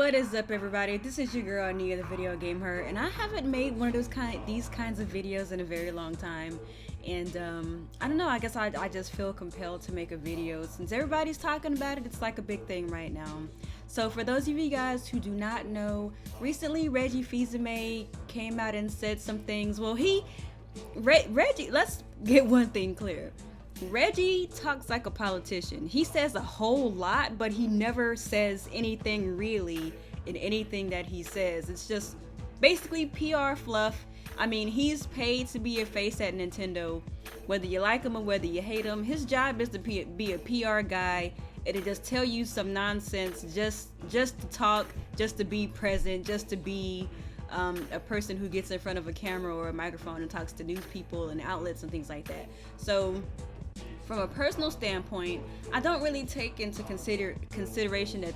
What is up, everybody? This is your girl Nia, TheVideoGamHer, and I haven't made one of these kinds of videos in a very long time. And I don't know, I guess I just feel compelled to make a video since everybody's talking about it. It's like a big thing right now. So for those of you guys who do not know, recently Reggie Fils-Aime came out and said some things. Well, Reggie, let's get one thing clear. Reggie talks like a politician. He says a whole lot, but he never says anything really in anything that he says. It's just basically PR fluff. I mean, he's paid to be a face at Nintendo. Whether you like him or whether you hate him, his job is to be a PR guy and to just tell you some nonsense, just to talk, just to be present, just to be a person who gets in front of a camera or a microphone and talks to news people and outlets and things like that. So from a personal standpoint, I don't really take into consideration the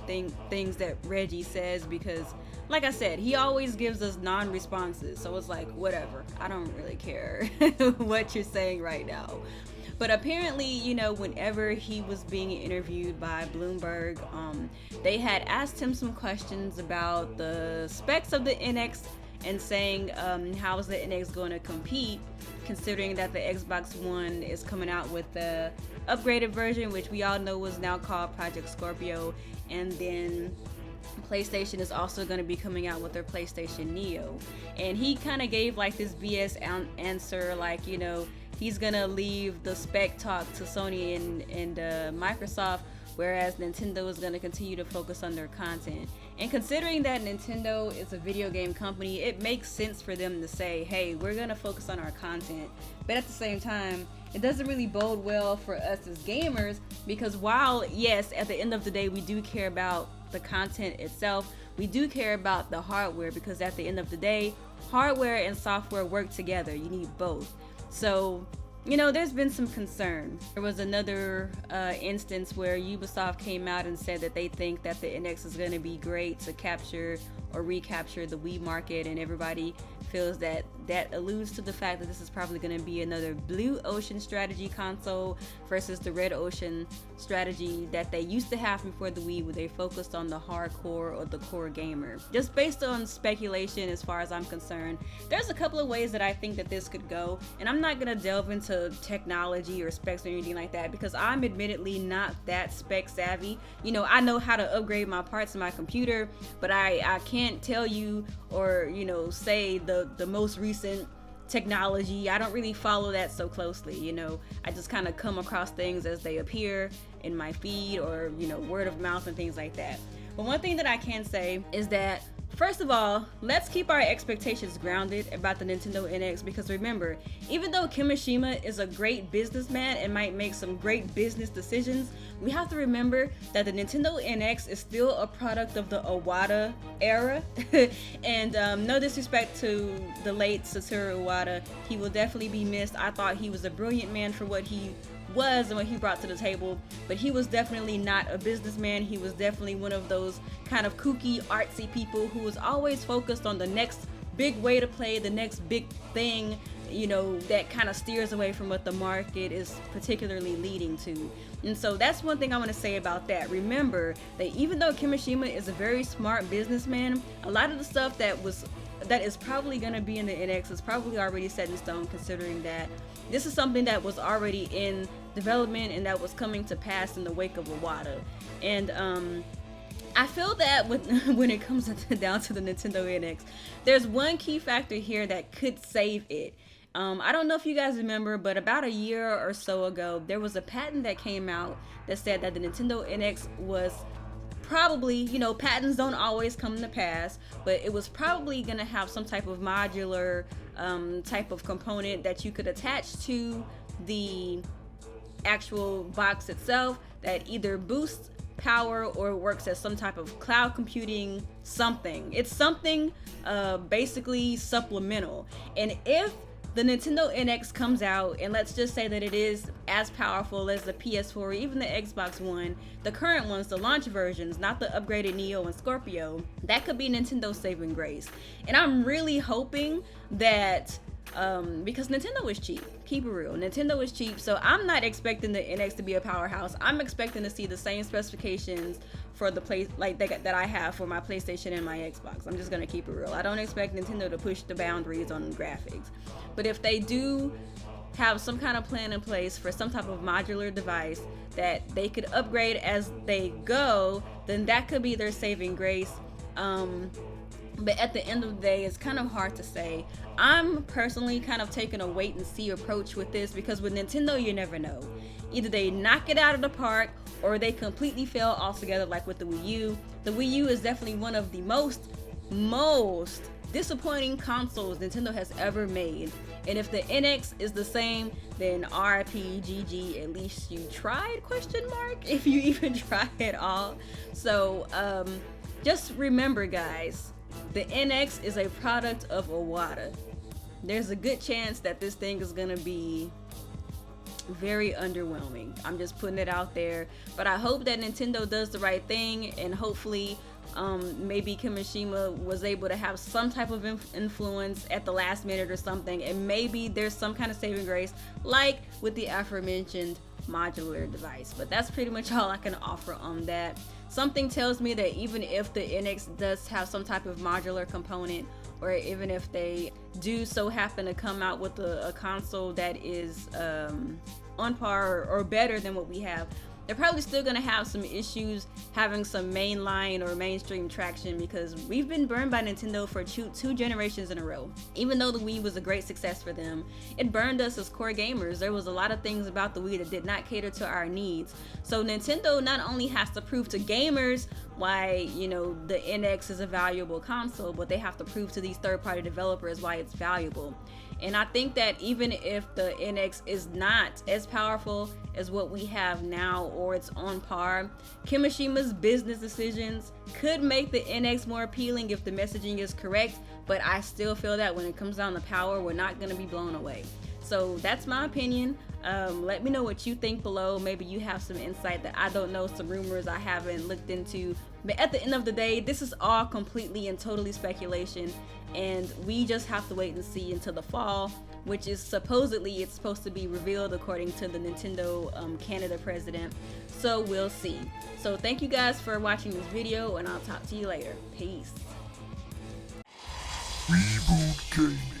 things that Reggie says because, like I said, he always gives us non-responses. So it's like, whatever. I don't really care what you're saying right now. But apparently, you know, whenever he was being interviewed by Bloomberg, they had asked him some questions about the specs of the NX and saying how is the NX going to compete, considering that the Xbox One is coming out with the upgraded version, which we all know was now called Project Scorpio, and then PlayStation is also going to be coming out with their PlayStation Neo. And he kind of gave like this BS answer, like, you know, he's going to leave the spec talk to Sony and Microsoft, whereas Nintendo is going to continue to focus on their content. And considering that Nintendo is a video game company, it makes sense for them to say, hey, we're going to focus on our content. But at the same time, it doesn't really bode well for us as gamers, because while, yes, at the end of the day, we do care about the content itself, we do care about the hardware, because at the end of the day, hardware and software work together. You need both. So, you know, there's been some concern. There was another instance where Ubisoft came out and said that they think that the NX is going to be great to capture or recapture the Wii market, and everybody feels that that alludes to the fact that this is probably going to be another blue ocean strategy console versus the red ocean strategy that they used to have before the Wii, where they focused on the hardcore or the core gamer. Just based on speculation, as far as I'm concerned, there's a couple of ways that I think that this could go, and I'm not going to delve into technology or specs or anything like that, because I'm admittedly not that spec savvy. You know, I know how to upgrade my parts in my computer, but I can't tell you or, you know, say the most recent technology. I don't really follow that so closely, you know. I just kind of come across things as they appear in my feed or, you know, word of mouth and things like that. But one thing that I can say is that, first of all, let's keep our expectations grounded about the Nintendo NX, because remember, even though Kimishima is a great businessman and might make some great business decisions, we have to remember that the Nintendo NX is still a product of the Iwata era. And no disrespect to the late Satoru Iwata, he will definitely be missed. I thought he was a brilliant man for what he was and what he brought to the table, but he was definitely not a businessman. He was definitely one of those kind of kooky, artsy people who was always focused on the next big way to play, the next big thing, you know, that kind of steers away from what the market is particularly leading to. And so that's one thing I want to say about that. Remember that even though Kimishima is a very smart businessman, a lot of the stuff that is probably going to be in the NX is probably already set in stone, considering that this is something that was already in development and that was coming to pass in the wake of Iwata. And I feel that when it comes down to the Nintendo NX, there's one key factor here that could save it. I don't know if you guys remember, but about a year or so ago, there was a patent that came out that said that the Nintendo NX was probably, you know, patents don't always come to pass, but it was probably going to have some type of modular type of component that you could attach to the actual box itself that either boosts power or works as some type of cloud computing something. It's something basically supplemental. And if the Nintendo NX comes out, and let's just say that it is as powerful as the PS4 or even the Xbox One, the current ones, the launch versions, not the upgraded Neo and Scorpio, that could be Nintendo's saving grace. And I'm really hoping that because Nintendo is cheap, keep it real, Nintendo is cheap, so I'm not expecting the NX to be a powerhouse. I'm expecting to see the same specifications for the play like that I have for my PlayStation and my Xbox. I'm just gonna keep it real. I don't expect Nintendo to push the boundaries on graphics, but if they do have some kind of plan in place for some type of modular device that they could upgrade as they go, then that could be their saving grace. But at the end of the day, it's kind of hard to say. I'm personally kind of taking a wait and see approach with this, because with Nintendo, you never know. Either they knock it out of the park or they completely fail altogether, like with the Wii U. The Wii U is definitely one of the most disappointing consoles Nintendo has ever made. And if the NX is the same, then RIP, GG, at least you tried, question mark, if you even try at all. So just remember, guys, the NX is a product of Iwata. There's a good chance that this thing is gonna be very underwhelming. I'm just putting it out there, but I hope that Nintendo does the right thing, and hopefully maybe Kimishima was able to have some type of influence at the last minute or something, and maybe there's some kind of saving grace like with the aforementioned modular device. But that's pretty much all I can offer on that. Something tells me that even if the NX does have some type of modular component, or even if they do so happen to come out with a console that is on par or better than what we have, they're probably still gonna have some issues having some mainline or mainstream traction, because we've been burned by Nintendo for two generations in a row. Even though the Wii was a great success for them, it burned us as core gamers. There was a lot of things about the Wii that did not cater to our needs. So Nintendo not only has to prove to gamers why, you know, the NX is a valuable console, but they have to prove to these third-party developers why it's valuable. And I think that even if the NX is not as powerful as what we have now, or it's on par, Kimishima's business decisions could make the NX more appealing if the messaging is correct, but I still feel that when it comes down to power, we're not going to be blown away. So that's my opinion. Let me know what you think below. Maybe you have some insight that I don't know, some rumors I haven't looked into. But at the end of the day, this is all completely and totally speculation, and we just have to wait and see until the fall, which is supposedly it's supposed to be revealed according to the Nintendo Canada president. So we'll see. So thank you guys for watching this video, and I'll talk to you later. Peace. REBOOT Gaming.